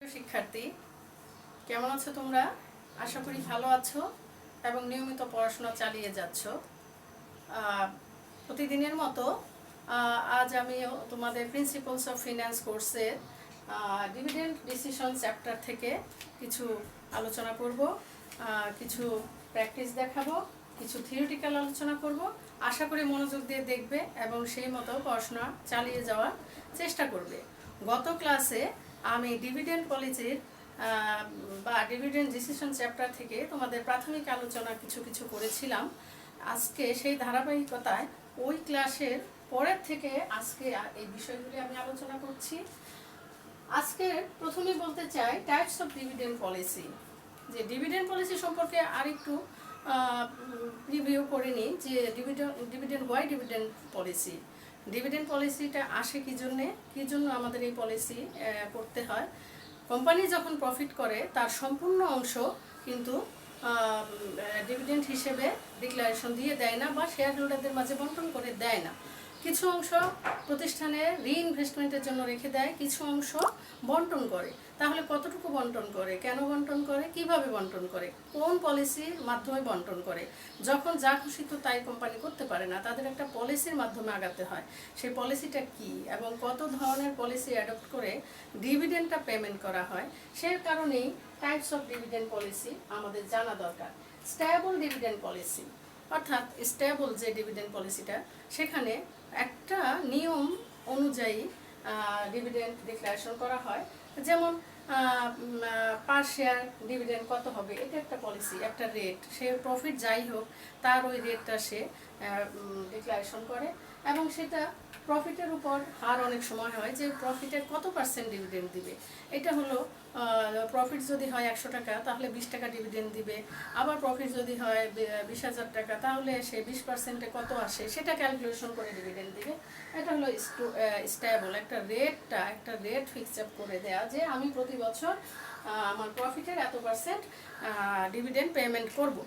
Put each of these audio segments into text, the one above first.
শিক্ষার্থী কেমন আছো তোমরা? আশা করি ভালো আছো এবং নিয়মিত পড়াশোনা চালিয়ে যাচ্ছ। প্রতিদিনের মতো আজ আমি তোমাদের প্রিন্সিপালস অফ ফিন্যান্স কোর্সের ডিভিডেন্ড ডিসিশন চ্যাপ্টার থেকে কিছু আলোচনা করব, কিছু প্র্যাকটিস দেখাবো, কিছু থিওরিটিক্যাল আলোচনা করব। আশা করি মনোযোগ দিয়ে দেখবে এবং সেই মতো পড়াশোনা চালিয়ে যাওয়ার চেষ্টা করবে। গত ক্লাসে আমি ডিভিডেন্ড পলিসির বা ডিভিডেন্ড ডিসিশন চ্যাপ্টার থেকে তোমাদের প্রাথমিক আলোচনা কিছু করেছিলাম। আজকে সেই ধারাবাহিকতায় ওই ক্লাসের পরের থেকে আজকে এই বিষয়গুলি আমি আলোচনা করছি। আজকে প্রথমে বলতে চাই টাইপস অফ ডিভিডেন্ড পলিসি। যে ডিভিডেন্ড পলিসি সম্পর্কে আরেকটু রিভিউ করে নিই যে dividend why dividend policy. Dividend পলিসিটা আসে কী জন্য আমাদের এই পলিসি করতে হয়। কোম্পানি যখন প্রফিট করে তার সম্পূর্ণ অংশ কিন্তু ডিভিডেন্ড হিসেবে ডিক্লারেশন দিয়ে দেয় না বা শেয়ার হোল্ডারদের মাঝে বন্টন করে দেয় না। কিছু অংশ প্রতিষ্ঠানে রিইনভেস্টমেন্টের জন্য রেখে দেয়, কিছু অংশ বন্টন করে। তাহলে কতটুকু বন্টন করে, কেন বন্টন করে, কিভাবে বন্টন করে, কোন পলিসির মাধ্যমে বন্টন করে? যখন যা খুশি তো তাই কোম্পানি করতে পারে না, তাদের একটা পলিসির মাধ্যমে আগাতে হয়। সেই পলিসিটা কি এবং কত ধরনের পলিসি অ্যাডপ্ট করে ডিভিডেন্ডটা পেমেন্ট করা হয়, সে কারণেই টাইপস অফ ডিভিডেন্ড পলিসি আমাদের জানা দরকার। স্টেবল ডিভিডেন্ড পলিসি অর্থাৎ স্টেবল যে ডিভিডেন্ড পলিসিটা, সেখানে একটা নিয়ম অনুযায়ী ডিভিডেন্ড ডিক্লারেশন করা হয়। যেমন পার শেয়ার ডিভিডেন্ড কত হবে, এটা একটা পলিসি, একটা রেট, সে প্রফিট যাই হোক তার ওই রেটটা সে ডিক্লারেশন করে এবং সেটা প্রফিটের উপর হার অনেক সময় হয় যে প্রফিটের কত পার্সেন্ট ডিভিডেন্ড দিবে। এটা হলো প্রফিট যদি হয় 100 টাকা তাহলে 20 টাকা ডিভিডেন্ড দিবে, আবার প্রফিট যদি হয় 20,000 টাকা তাহলে সে 20%-এ কত আসে সেটা ক্যালকুলেশন করে ডিভিডেন্ড দিবে। এটা হলো স্টেবল, একটা রেট ফিক্স আপ করে দেয়া যে আমি প্রতি বছর আমার প্রফিটের এত পার্সেন্ট ডিভিডেন্ড পেমেন্ট করব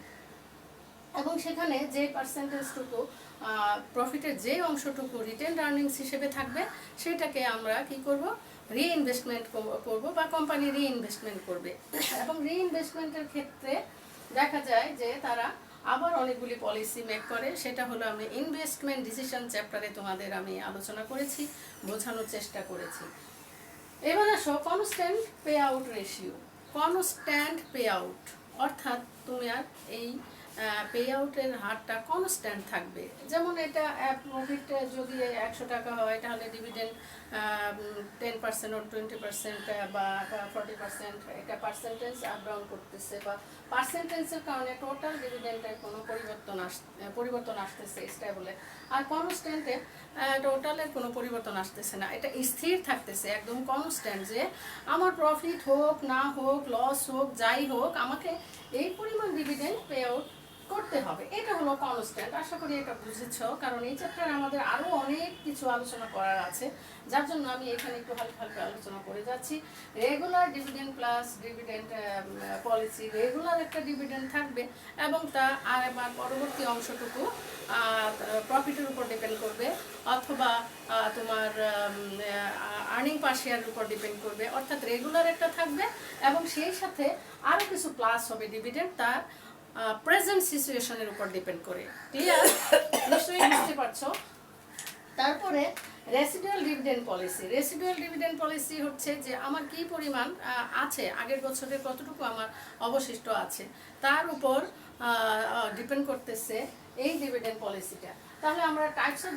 এবং সেখানে যে পার্সেন্টেজটুকু প্রফিটের যে অংশটুকু রিটেন্ড আর্নিংস হিসেবে থাকবে সেটাকে আমরা কি করব, রিইনভেস্টমেন্ট করব বা কোম্পানি রিইনভেস্টমেন্ট করবে। এবং রিইনভেস্টমেন্টের ক্ষেত্রে দেখা যায় যে তারা আবার অনেকগুলি পলিসি মেক করে। সেটা হলো আমি ইনভেস্টমেন্ট ডিসিশন চ্যাপ্টারে তোমাদের আমি আলোচনা করেছি, বোঝানোর চেষ্টা করেছি। এবার আসো constant pay out ratio. Constant pay out অর্থাৎ তুমি আর এই পে আউটের হারটা কনস্ট্যান্ট থাকবে। যেমন এটা প্রফিট যদি 100 টাকা হয় তাহলে ডিভিডেন্ড 10% or 20% বা 40%, এটা পার্সেন্টেজ আপ ডাউন করতেছে বা পার্সেন্টেজের কারণে টোটাল ডিভিডেন্ডের কোনো পরিবর্তন আসতেছে স্টেবলে। আর কনস্ট্যান্টে টোটালের কোনো পরিবর্তন আসতেছে না, এটা স্থির থাকতেছে একদম কনস্ট্যান্ট যে আমার প্রফিট হোক না হোক, লস হোক, যাই হোক, আমাকে এই পরিমাণ ডিভিডেন্ড পে আউট করতে হবে। এটা হলো কনস্ট্যান্ট। আশা করি এটা বুঝেছো, কারণ এই চ্যাপ্টারে আমাদের আরও অনেক কিছু আলোচনা করার আছে, যার জন্য আমি এখানে একটু হালকা আলোচনা করে যাচ্ছি। Regular dividend plus dividend policy, regular একটা ডিভিডেন্ড থাকবে এবং তা আর এবার পরবর্তী অংশটুকু প্রফিটের উপর ডিপেন্ড করবে অথবা তোমার আর্নিং পার শেয়ারের উপর ডিপেন্ড করবে। অর্থাৎ রেগুলার একটা থাকবে এবং সেই সাথে আরও কিছু প্লাস হবে ডিভিডেন্ড তার প্রেজেন্ট সিচুয়েশনের উপর ডিপেন্ড করে। ক্লিয়ার? নিশ্চয়ই বুঝতে পারছো। তারপরে residual dividend policy. Residual dividend policy হচ্ছে যে আমার কি পরিমাণ আছে, আগের বছরের কতটুকু আমার অবশিষ্ট আছে তার উপর ডিপেন্ড করতেছে এই ডিভিডেন্ড পলিসিটা। তাহলে আমরা টাইপস অফ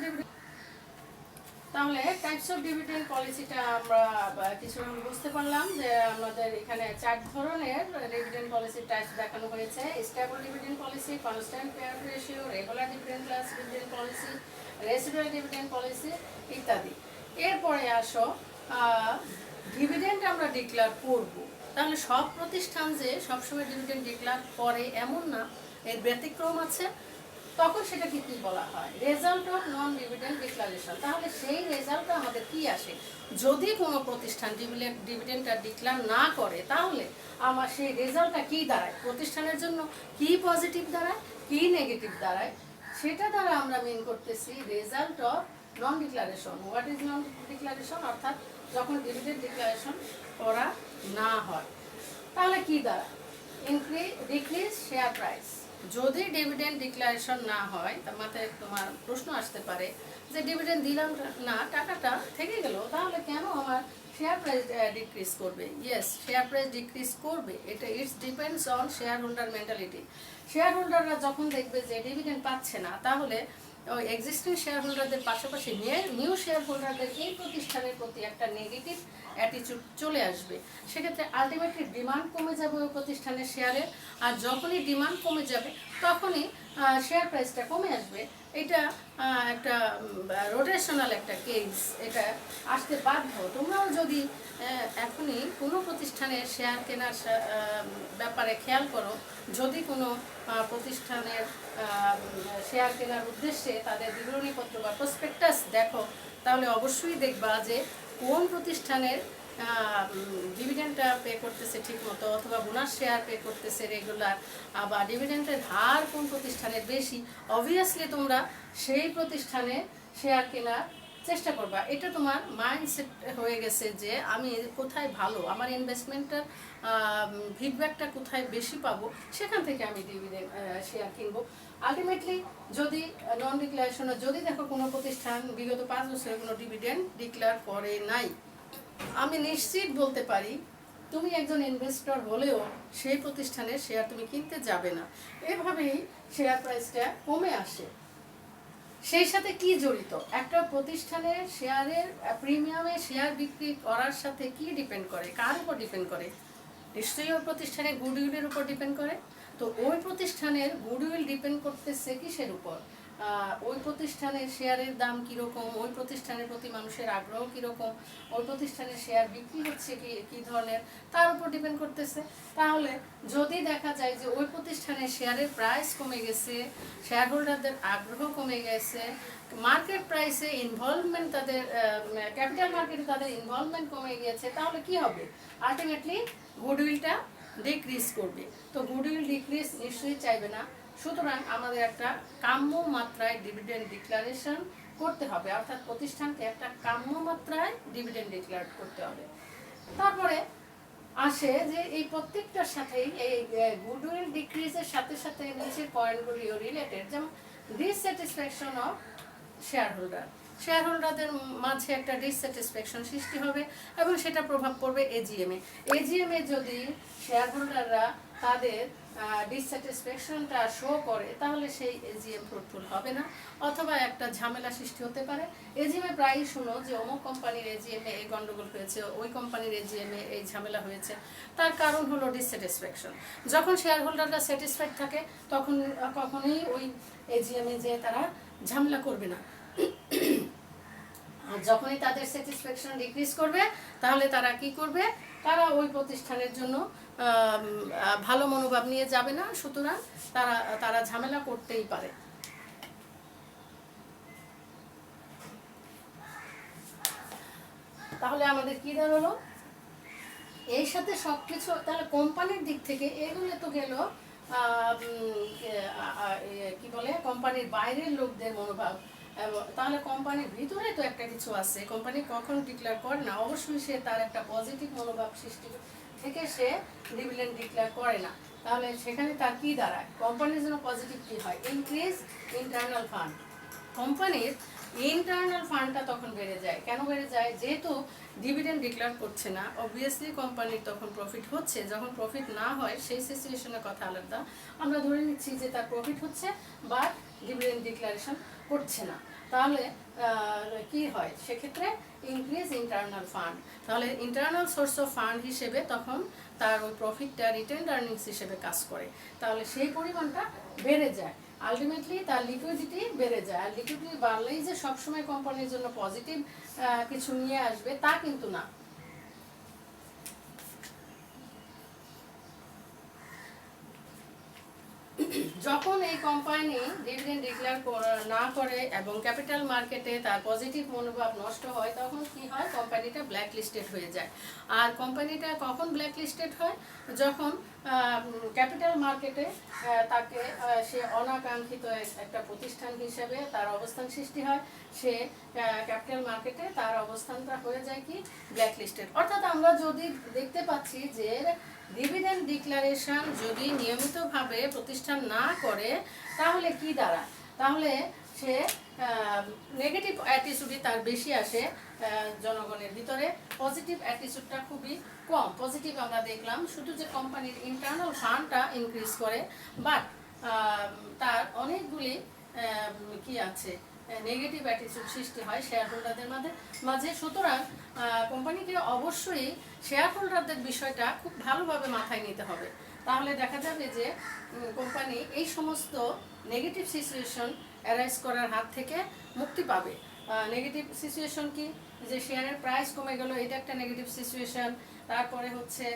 ডিভিডেন্ড পলিসিটা আমরা কিছু বুঝতে পারলাম যে আমাদের এখানে 4 ধরনের ডিভিডেন্ড পলিসির টাইপস দেখানো হয়েছে। Stable dividend policy, constant pay out ratio, regular dividend plus dividend policy, residual dividend policy ইত্যাদি। এরপরে আসো ডিভিডেন্ড আমরা ডিক্লেয়ার করব। তাহলে সব প্রতিষ্ঠান যে সবসময় ডিভিডেন্ড ডিক্লেয়ার করে এমন না, এর ব্যতিক্রম আছে। তখন সেটাকে কি বলা হয়, result of non dividend declaration. তাহলে সেই রেজাল্টটা আমাদের কি আসে, যদি কোনো প্রতিষ্ঠান ডিভিডেন্ডটা ডিক্লেয়ার না করে তাহলে আমার সেই রেজাল্টটা কি দাঁড়ায়, প্রতিষ্ঠানের জন্য কি পজিটিভ দাঁড়ায়, কি নেগেটিভ দাঁড়ায়, সেটা দ্বারা আমরা মিন করতেছি result of non declaration. What is non declaration? অর্থাৎ যখন ডিভিডেন্ড ডিক্লারেশন করা না হয়, তাহলে কি দাঁড়ায়? Decrease share price. যদি ডিভিডেন্ড ডিক্লারেশন না হয়, তার মাথায় তোমার প্রশ্ন আসতে পারে যে ডিভিডেন্ড দিলাম না, টাকাটা থেকে গেল, তাহলে কেন আমার শেয়ার প্রাইস ডিক্রিজ করবে? ইয়েস, শেয়ার প্রাইস ডিক্রিজ করবে। এটা it's depends on share holder mentality. Share হোল্ডাররা যখন দেখবে যে ডিভিডেন্ড পাচ্ছে না, তাহলে ওই এক্সিস্টিং শেয়ার হোল্ডারদের পাশাপাশি নিউ শেয়ার হোল্ডারদের এই প্রতিষ্ঠানের প্রতি একটা নেগেটিভ অ্যাটিচিউড চলে আসবে। সেক্ষেত্রে আলটিমেটলি ডিমান্ড কমে যাবে ওই প্রতিষ্ঠানের শেয়ারের, আর যখনই ডিমান্ড কমে যাবে তখনই শেয়ার প্রাইসটা কমে আসবে। এটা একটা রোটেশনাল একটা কেস, এটা আসতে বাধ্য। তোমরাও যদি এখনই কোনো প্রতিষ্ঠানের শেয়ার কেনার ব্যাপারে খেয়াল করো, যদি কোনো প্রতিষ্ঠানের শেয়ার কেনার উদ্দেশ্যে তাদের বিবরণীপত্র বা প্রসপেক্টাস দেখো, তাহলে অবশ্যই দেখবা যে কোন প্রতিষ্ঠানের ডিভিডেন্ডটা পে করতেছে ঠিক মতো, অথবা বোনাস শেয়ার পে করতেছে রেগুলার, বা ডিভিডেন্ডের হার কোন প্রতিষ্ঠানের বেশি। অবভিয়াসলি তোমরা সেই প্রতিষ্ঠানে শেয়ার কেনার চেষ্টা করবা। এটা তোমার মাইন্ডসেট হয়ে গেছে যে আমি কোথায় ভালো, আমার ইনভেস্টমেন্টটার ফিডব্যাকটা কোথায় বেশি পাবো, সেখান থেকে আমি ডিভিডেন্ড শেয়ার কিনবো। আলটিমেটলি যদি নন ডিক্লারেশনে যদি দেখো কোনো প্রতিষ্ঠান বিগত 5 বছরে কোনো ডিভিডেন্ড ডিক্লেয়ার করে নাই, আমি নিশ্চিত বলতে পারি তুমি একজন ইনভেস্টর হলেও সেই প্রতিষ্ঠানের শেয়ার তুমি কিনতে যাবে না। এভাবেই শেয়ার প্রাইসটা কমে আসে। সেই সাথে কি জড়িত? একটা প্রতিষ্ঠানের শেয়ারের প্রিমিয়ামে শেয়ার বিক্রি করার সাথে কি ডিপেন্ড করে, কার উপর ডিপেন্ড করে? নিশ্চয়ই ওই প্রতিষ্ঠানের গুডউইলের উপর ডিপেন্ড করে। তো ওই প্রতিষ্ঠানের গুডউইল ডিপেন্ড করতেছে কিসের উপর? ওই প্রতিষ্ঠানের শেয়ারের দাম কীরকম, ওই প্রতিষ্ঠানের প্রতি মানুষের আগ্রহ কীরকম, ওই প্রতিষ্ঠানের শেয়ার বিক্রি হচ্ছে কী ধরনের, তার উপর ডিপেন্ড করতেছে। তাহলে যদি দেখা যায় যে ওই প্রতিষ্ঠানের শেয়ারের প্রাইস কমে গেছে, শেয়ার হোল্ডারদের আগ্রহ কমে গেছে, মার্কেট প্রাইসে ইনভলভমেন্ট, তাদের ক্যাপিটাল মার্কেটে তাদের ইনভলভমেন্ট কমে গিয়েছে, তাহলে কি হবে? আলটিমেটলি গুডউইলটা ডিক্রিজ করবে। তো গুডউইল ডিক্রিজ নিশ্চয়ই চাইবে না। সুতরাং আমাদের একটা কাম্য মাত্রায় ডিভিডেন্ড ডিক্লারেশন করতে হবে, অর্থাৎ প্রতিষ্ঠানকে একটা কাম্য মাত্রায় ডিভিডেন্ড ডিক্লেয়ার করতে হবে। তারপরে আসে যে এই প্রত্যেকটার সাথেই এই গুডউইল ডিক্রিজের সাথে সাথে নিচের পয়েন্টগুলিও রিলেটেড, যেমন dissatisfaction of share holder. Share হোল্ডারদের মাঝে একটা ডিসস্যাটিসফ্যাকশন সৃষ্টি হবে এবং সেটা প্রভাব পড়বে এজিএমে। এজিএমে যদি শেয়ার হোল্ডাররা তাদের ডিসস্যাটিসফ্যাকশনটা শো করে, তাহলে সেই এজিএম ফ্রুটফুল হবে না, অথবা একটা ঝামেলা সৃষ্টি হতে পারে। এজিএমে প্রায়ই শুনো যে অমুক কোম্পানির এজিএমে এই গন্ডগোল হয়েছে, ওই কোম্পানির এজিএমে এই ঝামেলা হয়েছে। তার কারণ হলো ডিসস্যাটিসফ্যাকশন। যখন শেয়ার হোল্ডাররা স্যাটিসফাইড থাকে, তখন কখনোই ওই এজিএমে যে তারা ঝামেলা করবে না। আর যখনই তাদের স্যাটিসফ্যাকশন ডিক্রিজ করবে, তাহলে তারা কি করবে? তারা ওই প্রতিষ্ঠানের জন্য ভালো মনোভাব নিয়ে যাবে না। সুতরাং তারা ঝামেলা করতেই পারে। তাহলে আমাদের কি দাঁড়ালো? এই সাথে সবকিছু, তাহলে কোম্পানির দিক থেকে এগুলো তো গেল কি বলে, কোম্পানির বাইরের লোকদের মনোভাব। তাহলে কোম্পানির ভিতরে তো একটা কিছু আছে। কোম্পানি কখন ডিক্লেয়ার করে না, অবশ্যই সে তার একটা পজিটিভ মনোভাব সৃষ্টি থেকে সে ডিভিডেন্ড ডিক্লেয়ার করে না। তাহলে সেখানে তার কি দাঁড়ায়? কোম্পানির জন্য পজিটিভ কি হয়? Increase internal fund. কোম্পানির ইন্টারনাল ফান্ডটা তখন বেড়ে যায়। কেন বেড়ে যায়? যেহেতু ডিভিডেন্ড ডিক্লেয়ার করছে না, অবভিয়াসলি কোম্পানির তখন প্রফিট হচ্ছে। যখন প্রফিট না হয়, সেই সিচুয়েশনের কথা আলাদা। আমরা ধরে নিচ্ছি যে তার প্রফিট হচ্ছে, বাট ডিভিডেন্ড ডিক্লারেশন করছে না, তাহলে কি হয়? সেক্ষেত্রে ইনক্রিজ ইন্টারনাল ফান্ড। তাহলে ইন্টারনাল সোর্স অফ ফান্ড হিসেবে তখন তার ওই প্রফিটটা রিটেন্ড আর্নিংস হিসেবে কাজ করে। তাহলে সেই পরিমাণটা বেড়ে যায়। আলটিমেটলি তার লিকুইডিটি বেড়ে যায়। আর লিকুইডিটি বাড়লেই যে সবসময় কোম্পানির জন্য পজিটিভ কিছু নিয়ে আসবে, তা কিন্তু না। যখন এই কোম্পানি ডিভিডেন্ড ডিক্লেয়ার না করে এবং ক্যাপিটাল মার্কেটে তার পজিটিভ মনোভাব নষ্ট হয়, তখন কি হয়? কোম্পানিটা ব্ল্যাক লিস্টেড হয়ে যায়। আর কোম্পানিটা কখন ব্ল্যাক লিস্টেড হয়? যখন ক্যাপিটাল মার্কেটে তাকে সে অনাকাঙ্ক্ষিত একটা প্রতিষ্ঠান হিসেবে তার অবস্থান সৃষ্টি হয়, সে ক্যাপিটাল মার্কেটে তার অবস্থানটা হয়ে যায় কি ব্ল্যাকলিস্টেড। অর্থাৎ আমরা যদি দেখতে পাচ্ছি যে ডিভিডেন্ড ডিক্লারেশন যদি নিয়মিতভাবে প্রতিষ্ঠান না করে তাহলে কি দাঁড়ায়, তাহলে সে নেগেটিভ অ্যাটিটিউডই তার বেশি আসে জনগণের ভিতরে, পজিটিভ অ্যাটিটিউডটা খুবই কম। পজিটিভ আমরা দেখলাম শুধু যে কোম্পানির ইন্টারনাল ফান্ডটা ইনক্রিজ করে, বাট তার অনেকগুলি কি আছে নেগেটিভ অ্যাটিটিউড সৃষ্টি হয় শেয়ার হোল্ডারদের মাঝে। সুতরাং কোম্পানিকে অবশ্যই শেয়ার হোল্ডারদের বিষয়টা খুব ভালোভাবে মাথায় নিতে হবে, তাহলে দেখা যাবে যে কোম্পানি এই সমস্ত নেগেটিভ সিচুয়েশন অ্যারাইজ করার হাত থেকে মুক্তি পাবে। নেগেটিভ সিচুয়েশন কি, যে শেয়ারের প্রাইস কমে গেল, এটা একটা নেগেটিভ সিচুয়েশন। তারপরে হচ্ছে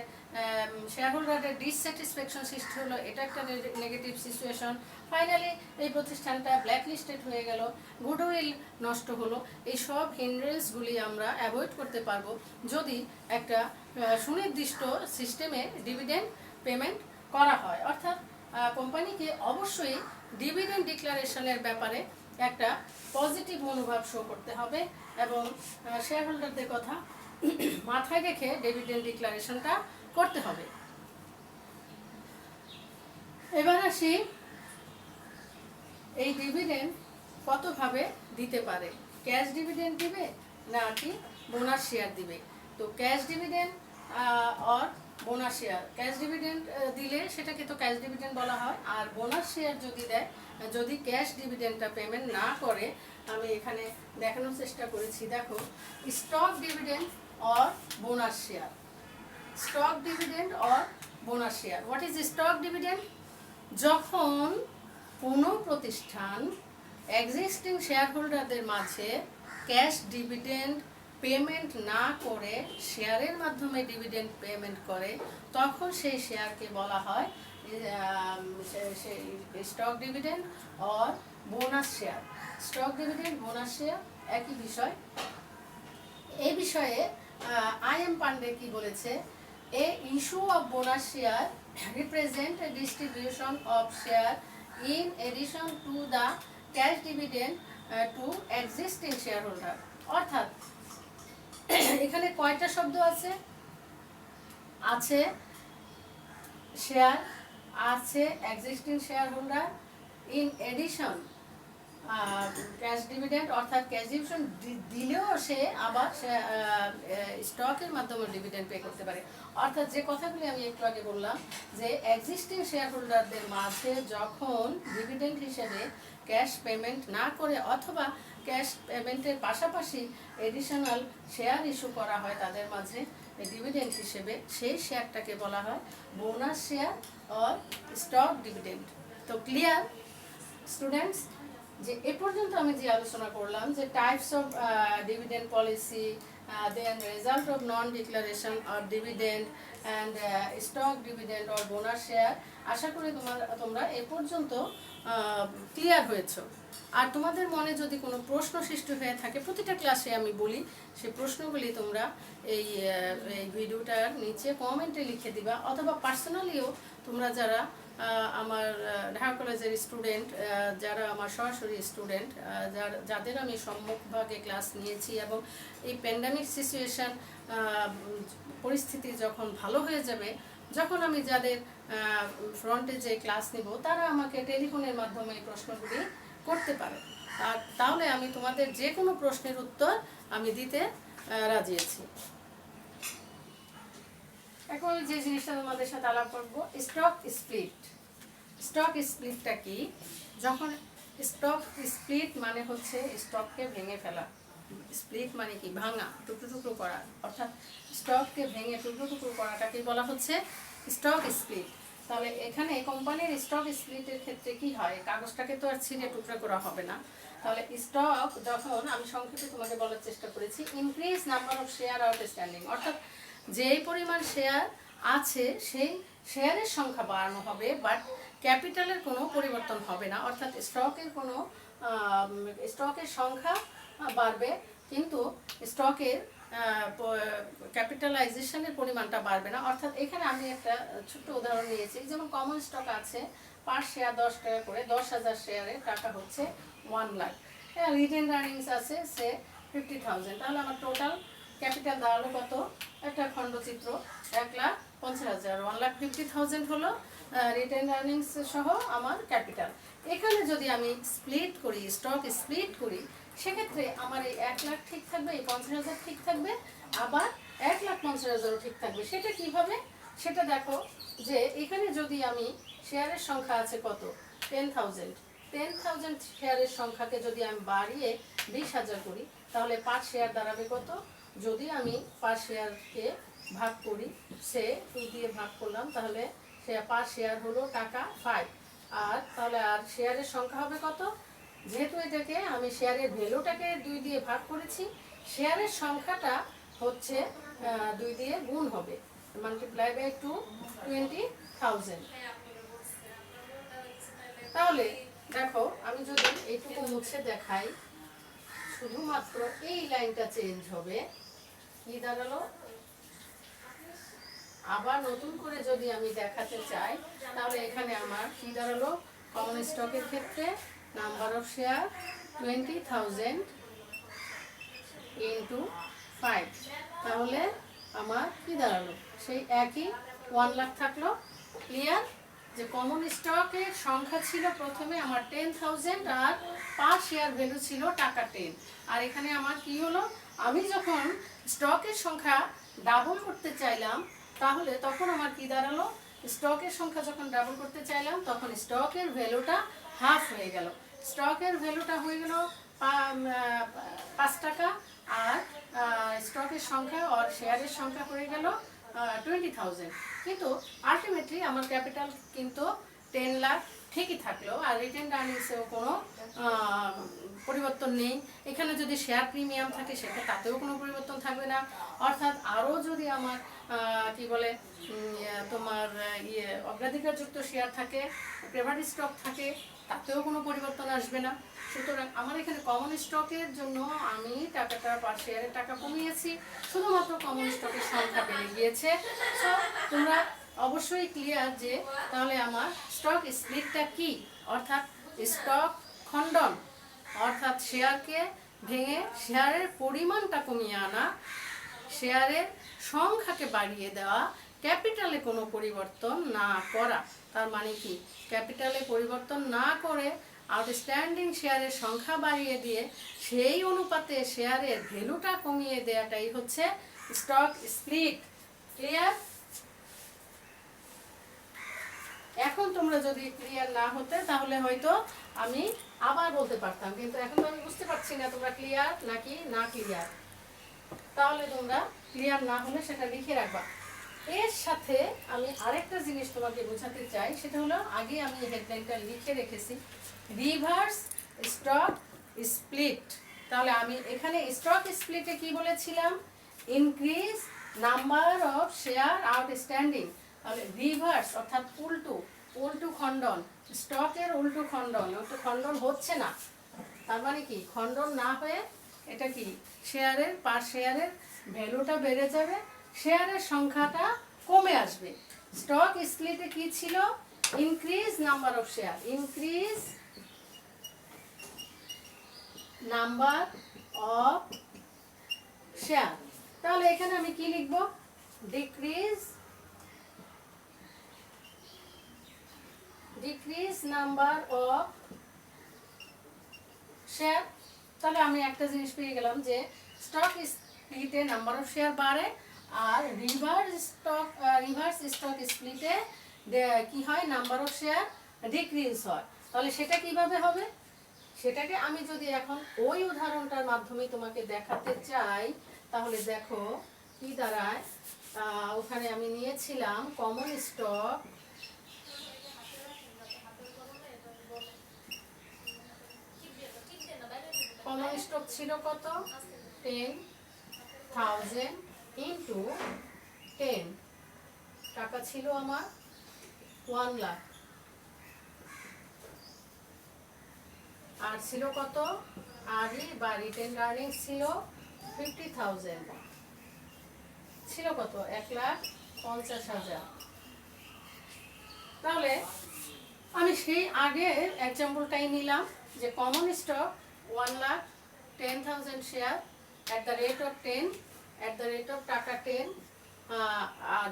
শেয়ার হোল্ডারদের ডিসস্যাটিসফ্যাকশন সৃষ্টি হলো, এটা একটা নেগেটিভ সিচুয়েশন। ফাইনালি এই প্রতিষ্ঠানটা ব্ল্যাকলিস্টেড হয়ে গেল, গুডউইল নষ্ট হলো। এই সব হিন্ড্রেন্সগুলি আমরা অ্যাভয়েড করতে পারবো যদি একটা সুনির্দিষ্ট সিস্টেমে ডিভিডেন্ড পেমেন্ট করা হয়। অর্থাৎ কোম্পানিকে অবশ্যই ডিভিডেন্ড ডিক্লারেশনের ব্যাপারে একটা পজিটিভ মনোভাব শো করতে হবে এবং শেয়ার হোল্ডারদের কথা মাথায় রেখে ডিভিডেন্ড ডিক্লারেশনটা করতে হবে। এবার আসি এই ডিভিডেন্ড কতভাবে দিতে পারে, ক্যাশ ডিভিডেন্ড দিবে নাকি বোনাস শেয়ার দিবে। তো ক্যাশ ডিভিডেন্ড আর বোনাস শেয়ার, ক্যাশ ডিভিডেন্ড দিলে সেটাকে তো ক্যাশ ডিভিডেন্ড বলা হয়, আর বোনাস শেয়ার যদি দেয়, যদি ক্যাশ ডিভিডেন্ডটা পেমেন্ট না করে, আমি এখানে দেখানোর চেষ্টা করেছি, দেখো stock dividend or bonus share, stock dividend or bonus share. What is stock dividend? যখন কোনো প্রতিষ্ঠান এক্সিস্টিং শেয়ার হোল্ডারদের মাঝে ক্যাশ ডিভিডেন্ড পেমেন্ট না করে শেয়ারের মাধ্যমে ডিভিডেন্ড পেমেন্ট করে, তখন সেই শেয়ারকে বলা হয় সেই stock dividend or bonus share. Stock dividend bonus share একই বিষয়। এই বিষয়ে আই.এম. পান্ডে কি বলেছে, a issue of bonus share represent a distribution of share in addition to the cash dividend to existing shareholder। অর্থাৎ এখানে কয়টা শব্দ আছে? আছে শেয়ার, আছে existing shareholder, in addition cash dividend, অর্থাৎ ক্যাশ ডিভিডেন্ড দিলেও সে আবার স্টকের মাধ্যমে ডিভিডেন্ড পে করতে পারে। অর্থাৎ যে কথাগুলি আমি একটু আগে বললাম যে এক্সিস্টিং শেয়ার হোল্ডারদের মাঝে যখন ডিভিডেন্ড হিসেবে ক্যাশ পেমেন্ট না করে অথবা ক্যাশ পেমেন্টের পাশাপাশি এডিশনাল শেয়ার ইস্যু করা হয় তাদের মাঝে ডিভিডেন্ড হিসেবে, সেই শেয়ারটাকে বলা হয় bonus share or stock dividend. তো ক্লিয়ার স্টুডেন্টস, যে এ পর্যন্ত আমি যে আলোচনা করলাম যে types of dividend policy, then result of non declaration or dividend and stock dividend or bonus share, আশা করি তোমরা এ পর্যন্ত ক্লিয়ার হয়েছো। আর তোমাদের মনে যদি কোনো প্রশ্ন সৃষ্টি হয়ে থাকে, প্রতিটা ক্লাসে আমি বলি, সেই প্রশ্নগুলি তোমরা এই ভিডিওটার নিচে কমেন্টে লিখে দিবা, অথবা পার্সোনালিও তোমরা যারা আমার ঢাকা কলেজের স্টুডেন্ট, যারা আমার সরাসরি স্টুডেন্ট, যাদের আমি সম্মুখভাগে ক্লাস নিয়েছি এবং এই প্যান্ডামিক সিচুয়েশান পরিস্থিতি যখন ভালো হয়ে যাবে, যখন আমি যাদের ফ্রন্টে যে ক্লাস নেব, তারা আমাকে টেলিফোনের মাধ্যমে এই প্রশ্নগুলি করতে পারে। আর তাহলে আমি তোমাদের যে কোনো প্রশ্নের উত্তর আমি দিতে রাজি আছি। এখন যে জিনিসটা তোমাদের সাথে আলাপ করবো, স্টক স্প্লিট। স্টক স্প্লিটটা কি? যখন স্টক স্প্লিট মানে হচ্ছে স্টককে ভেঙে ফেলা। স্প্লিট মানে কি? ভাঙা, টুকরো টুকরো করা। অর্থাৎ স্টককে ভেঙে টুকরো টুকরো করাটাকে বলা হচ্ছে স্টক স্প্লিট। তাহলে এখানে কোম্পানির স্টক স্প্লিটের ক্ষেত্রে কি হয়? কাগজটাকে তো আর ছিঁড়ে টুকরো করা হবে না। তাহলে স্টক যখন, আমি সংক্ষেপে তোমাকে বলার চেষ্টা করেছি, increase number of share outstanding, অর্থাৎ যেই পরিমাণ শেয়ার আছে সেই শেয়ারের সংখ্যা বাড়ানো হবে, বাট ক্যাপিটালের কোনো পরিবর্তন হবে না। অর্থাৎ স্টকের সংখ্যা বাড়বে কিন্তু স্টকের ক্যাপিটালাইজেশনের পরিমাণটা বাড়বে না। অর্থাৎ এখানে আমি একটা ছোট্ট উদাহরণ নিয়েছি, যেমন কমন স্টক আছে পার শেয়ার 10 টাকা করে, 10,000 শেয়ারে টাকা হচ্ছে 1 লাখ। রিটেন আর্নিংস আছে সে 50,000, তাহলে আমার টোটাল ক্যাপিটাল দাঁড়ালো কত? একটা খণ্ডচিত্র 1,50,000, 1,50,000 হলো রিটেন আর্নিংস সহ আমার ক্যাপিটাল। এখানে যদি আমি স্প্লিট করি, স্টক স্প্লিট করি, সেক্ষেত্রে আমার এই 1 লাখ ঠিক থাকবে, এই 50,000 ঠিক থাকবে, আবার 1,50,000ও ঠিক থাকবে। সেটা কিভাবে? সেটা দেখো যে এখানে যদি আমি শেয়ারের সংখ্যা আছে কত? 10,000 শেয়ারের সংখ্যাকে যদি আমি বাড়িয়ে 20,000 করি, তাহলে পার শেয়ার দাঁড়াবে কত? যদি আমি পার শেয়ারকে ভাগ করি, সে 2 দিয়ে ভাগ করলাম, তাহলে সে পার শেয়ার হলো টাকা 5। আর তাহলে আর শেয়ারের সংখ্যা হবে কত? যেহেতু এটাকে আমি শেয়ারের ভ্যালুটাকে 2 দিয়ে ভাগ করেছি, শেয়ারের সংখ্যাটা হচ্ছে 2 দিয়ে গুণ হবে, মাল্টিপ্লাই বাই 2, 20,000। তাহলে দেখো আমি যদি এইটুকু মুছে দেখাই, শুধুমাত্র এই লাইনটা চেঞ্জ হবে, কি দাঁড়ালো? আবার নতুন করে যদি আমি দেখাতে চাই, তাহলে এখানে আমার কি দাঁড়ালো? কমন স্টকের ক্ষেত্রে নাম্বার অফ শেয়ার 20,000 ইন্টু 5, তাহলে আমার কি দাঁড়ালো? সেই একই 1 লাখ থাকলো। ক্লিয়ার? যে কমন স্টকের সংখ্যা ছিল প্রথমে আমার 10,000 আর পার শেয়ার ভ্যালু ছিল টাকা 10। আর এখানে আমার কি হলো? আমি যখন স্টকের সংখ্যা ডাবল করতে চাইলাম, তাহলে তখন আমার কি দাঁড়ালো? স্টকের সংখ্যা যখন ডাবল করতে চাইলাম, তখন স্টকের ভ্যালুটা হাফ হয়ে গেল। স্টকের ভ্যালুটা হয়ে গেল 5 টাকা, আর স্টকের সংখ্যা আর শেয়ারের সংখ্যা হয়ে গেল 20,000। কিন্তু আলটিমেটলি আমার ক্যাপিটাল কিন্তু 10 লাখ ঠিকই থাকলো, আর রিটেন আর্নিংসেও কোনো পরিবর্তন নেই। এখানে যদি শেয়ার প্রিমিয়াম থাকে সেটা তাতেও কোনো পরিবর্তন থাকবে না। অর্থাৎ আরও যদি আমার কি বলে তোমার অগ্রাধিকারযুক্ত শেয়ার থাকে, প্রেফার্ড স্টক থাকে, তাতেও কোনো পরিবর্তন আসবে না। সুতরাং আমার এখানে কমন স্টকের জন্য আমি টাকাটা পার শেয়ারের টাকা কমিয়েছি, শুধুমাত্র কমন স্টকের সংখ্যা বেড়ে গিয়েছে। সো তোমরা অবশ্যই ক্লিয়ার যে তাহলে আমার স্টক স্প্লিটটা কি, অর্থাৎ স্টক খণ্ডন, অর্থাৎ শেয়ারকে ভেঙে শেয়ারের পরিমাণটা কমিয়ে আনা, শেয়ারের সংখ্যাকে বাড়িয়ে দেওয়া, ক্যাপিটালে কোনো পরিবর্তন না করা। তার মানে কি? ক্যাপিটালে পরিবর্তন না করে আউটস্ট্যান্ডিং শেয়ারের সংখ্যা বাড়িয়ে দিয়ে সেই অনুপাতে শেয়ারের ভ্যালুটা কমিয়ে দেওয়াটাই হচ্ছে স্টক স্প্লিট। ক্লিয়ার? এখন তোমরা যদি ক্লিয়ার না হতে, তাহলে হয়তো আমি আবার বলতে পারতাম, কিন্তু এখন তো আমি বুঝতে পারছি না তোমরা ক্লিয়ার নাকি না ক্লিয়ার। তাহলে তোমরা ক্লিয়ার না হলে সেটা লিখে রাখবা। এর সাথে আমি আরেকটা জিনিস তোমাকে বোঝাতে চাই, সেটা হলো আগে আমি হেডলাইনটা লিখে রেখেছি, রিভার্স স্টক স্প্লিট। তাহলে আমি এখানে স্টক স্প্লিটে কি বলেছিলাম? Increase number of share outstanding. তাহলে রিভার্স অর্থাৎ উল্টো খণ্ডন, স্টকের উল্টো খণ্ডন, খণ্ডন হচ্ছে না। তার মানে কি? খণ্ডন না হয়ে এটা কি? শেয়ারের পার শেয়ারের ভ্যালুটা বেড়ে যাবে, শেয়ারের সংখ্যাটা কমে আসবে। স্টক স্প্লিটে কি ছিল? Increase number of share, increase number of share. তাহলে এখানে আমি কি লিখব? Decrease number of share. তাহলে আমি একটা জিনিস পেয়ে গেলাম যে স্টক স্প্লিটে নাম্বার অফ শেয়ার বাড়ে, আর রিভার্স স্টক স্প্লিটে কি হয়? নাম্বার অফ শেয়ার ডিক্রিজ হয়। তাহলে সেটা কিভাবে হবে? সেটাকে আমি যদি এখন ওই উদাহরণটার মাধ্যমে তোমাকে দেখাতে চাই, তাহলে দেখো কি দাঁড়ায়। ওখানে আমি নিয়েছিলাম কমন স্টক, কমন স্টক ছিল কত? 10,000 ইন্টু 10, টাকা ছিল আমার 1 লাখ, আর ছিল কত? আরই বা রিটেন আর্নিংস ছিল 50,000। ছিল কত, 1,50,000। তাহলে আমি সেই আগের এক্সাম্পলটাই নিলাম যে common stock 1,10,000 share at the rate of 10, at the rate of টাকা 10,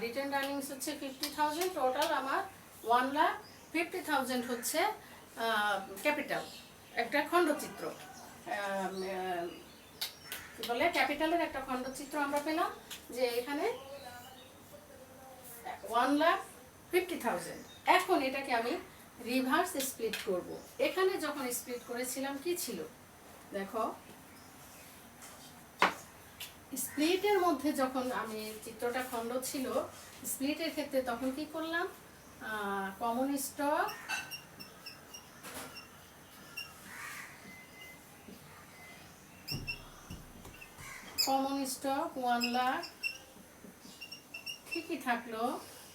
রিটার্ন আর্নিংস হচ্ছে 50,000, টোটাল আমার 1,50,000 হচ্ছে ক্যাপিটাল। একটা খণ্ডচিত্র, কি বলে, ক্যাপিটালের একটা খণ্ডচিত্র আমরা পেলাম যে এখানে 1,50,000। এখন এটাকে আমি রিভার্স স্প্লিট করব। এখানে যখন স্প্লিট করেছিলাম কি ছিল দেখো, স্প্লিটের মধ্যে যখন আমি চিত্রটা খণ্ড ছিল স্প্লিটের ক্ষেত্রে তখন কি করলাম, common stock common stock 1 lakh ঠিকই থাকলো,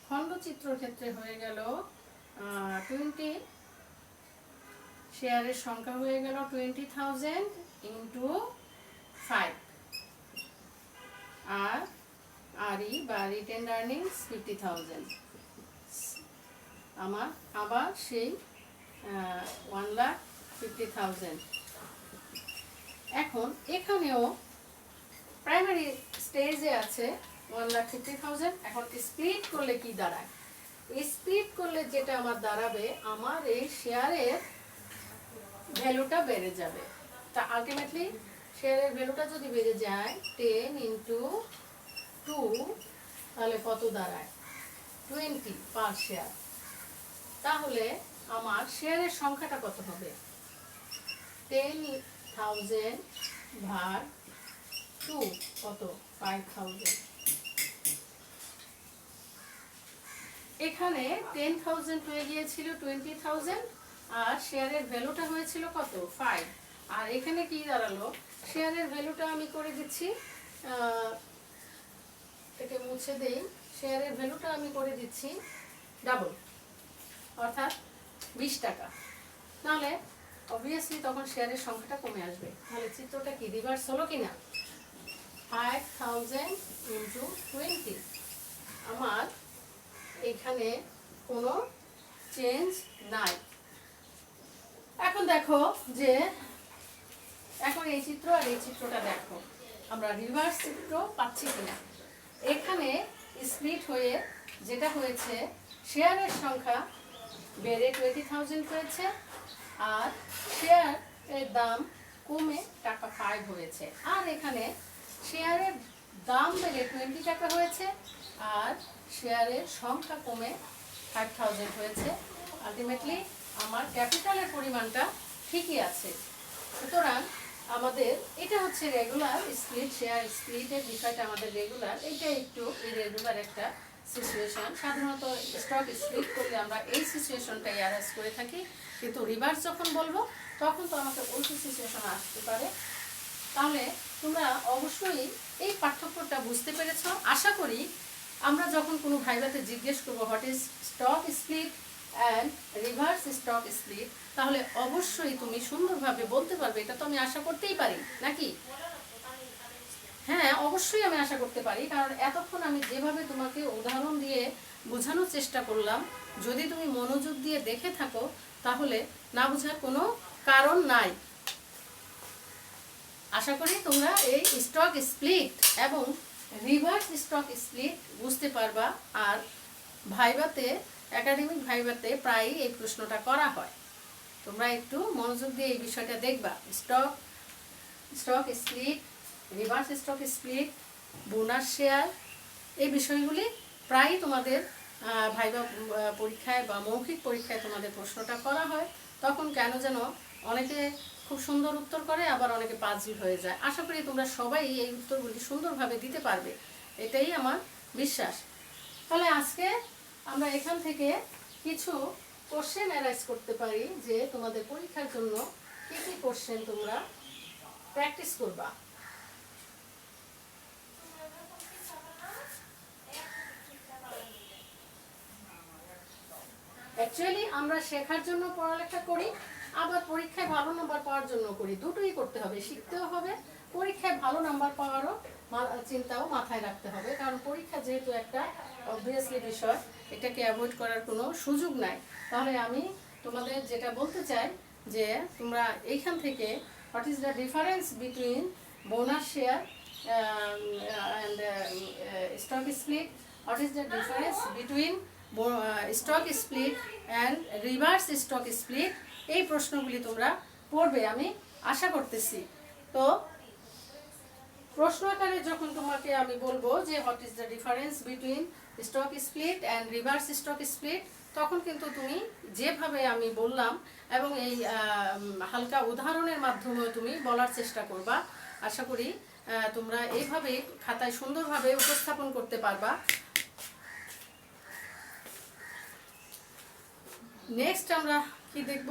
খণ্ডচিত্রের ক্ষেত্রে হয়ে গেল 20, শেয়ারের সংখ্যা হয়ে গেল 20,000 ইন্টু 5, আর আরই বা রিটেন আর্নিংস 50,000। আমার আবার সেই 1,50,000। এখন এখানেও প্রাইমারি স্টেজে আছে 1,50,000। এখন স্প্লিট করলে কি দাঁড়ায়, স্প্লিট করলে যেটা আমার দাঁড়াবে, আমার এই শেয়ারের ভ্যালুটা বেড়ে যাবে। তা আলটিমেটলি শেয়ারের ভ্যালুটা যদি বেড়ে যায় 10 ইন্টু 2, তাহলে কত দাঁড়ায়, 20 পার শেয়ার। তাহলে আমার শেয়ারের সংখ্যাটা কত হবে, 10,000 ভাগ 2 কত, 5,000। এখানে 10,000 হয়ে গিয়েছিল 20,000, আর শেয়ারের ভ্যালুটা হয়েছিল কত, 5। আর এখানে কি দাঁড়ালো, শেয়ারের ভ্যালুটা আমি করে দিচ্ছি, এটাকে মুছে দেই, শেয়ারের ভ্যালুটা আমি করে দিচ্ছি ডাবল, অর্থাৎ 20 টাকা। তাহলে অবভিয়াসলি তখন শেয়ারের সংখ্যাটা কমে আসবে। তাহলে চিত্রটা কি রিভার্স হলো কিনা, 5,000 ইন্টু 20, আমার এখানে কোনো চেঞ্জ নাই। এখন দেখো যে এখন এই চিত্র আর এই চিত্রটা দেখো, আমরা রিভার্স চিত্র পাচ্ছি কিনা। এখানে স্প্লিট হয়ে যেটা হয়েছে, শেয়ারের সংখ্যা বেড়ে 20,000 হয়েছে, আর শেয়ারের দাম কমে টাকা 5 হয়েছে। আর এখানে শেয়ারের দাম বেড়ে 20 টাকা হয়েছে, আর শেয়ারের সংখ্যা কমে 5,000 হয়েছে। আলটিমেটলি আমার ক্যাপিটালের পরিমাণটা ঠিকই আছে। সুতরাং আমাদের এটা হচ্ছে রেগুলার স্প্লিট, শেয়ার স্প্লিটের বিষয়টা আমাদের রেগুলার, এটা একটু ইরেগুলার একটা সিচুয়েশন। সাধারণত স্টক স্প্লিট করলে আমরা এই সিচুয়েশনটাই অ্যারেস্ট করে থাকি, কিন্তু রিভার্স যখন বলবো তখন তো আমাকে উল্টো সিচুয়েশন আসতে পারে। তাহলে তোমরা অবশ্যই এই পার্থক্যটা বুঝতে পেরেছো। আশা করি আমরা যখন কোনো ভাইভাতে জিজ্ঞেস করবো what is stock split and reverse stock split, তাহলে অবশ্যই তুমি সুন্দরভাবে বলতে পারবে। এটা তো আমি আশা করতেই পারি, নাকি? হ্যাঁ, অবশ্যই আমি আশা করতে পারি, কারণ এতক্ষণ আমি যেভাবে তোমাকে উদাহরণ দিয়ে বোঝানোর চেষ্টা করলাম, যদি তুমি মনোযোগ দিয়ে দেখে থাকো তাহলে না বোঝার কোনো কারণ নাই। আশা করি তোমরা এই স্টক স্প্লিট এবং রিভার্স স্টক স্প্লিট বুঝতে পারবা। আর ভাইভাতে, একাডেমিক ভাইভাতে প্রায়ই এই প্রশ্নটা করা হয়, তোমরা একটু মনোযোগ দিয়ে এই বিষয়টা দেখবা। Stock split, reverse stock split, bonus share, এই বিষয়গুলি প্রায়ই তোমাদের ভাইভা পরীক্ষায় বা মৌখিক পরীক্ষায় তোমাদের প্রশ্নটা করা হয়। তখন কেন যেন অনেকে খুব সুন্দর উত্তর করে, আবার অনেকে পাজল হয়ে যায়। আশা করি তোমরা সবাই এই উত্তরগুলি সুন্দরভাবে দিতে পারবে, এটাই আমার বিশ্বাস। তাহলে আজকে আমরা এখান থেকে কিছু কোশ্চেন অ্যারাইজ করতে পারি যে তোমাদের পরীক্ষার জন্য কী কী কোশ্চেন তোমরা প্র্যাকটিস করবা। অ্যাকচুয়ালি আমরা শেখার জন্য পড়ালেখা করি, আবার পরীক্ষায় ভালো নাম্বার পাওয়ার জন্য করি। দুটোই করতে হবে, শিখতেও হবে, পরীক্ষায় ভালো নাম্বার পাওয়ারও চিন্তাও মাথায় রাখতে হবে, কারণ পরীক্ষা যেহেতু একটা অবভিয়াসলি বিষয়, এটাকে অ্যাভয়েড করার কোনো সুযোগ নাই। তাহলে আমি তোমাদের যেটা বলতে চাই যে তোমরা এইখান থেকে what is the difference between bonus share and stock split, what is the difference between stock split and reverse stock split, এই প্রশ্নগুলি তোমরা পড়বে আমি আশা করতেছি। তো প্রশ্ন আকারে যখন তোমাকে আমি বলবো যে what is the difference between stock split and reverse stock split, তখন কিন্তু তুমি যেভাবে আমি বললাম এবং এই হালকা উদাহরণের মাধ্যমেও তুমি বলার চেষ্টা করবা। আশা করি তোমরা এইভাবে খাতায় সুন্দরভাবে উপস্থাপন করতে পারবা। নেক্সট আমরা কি দেখব?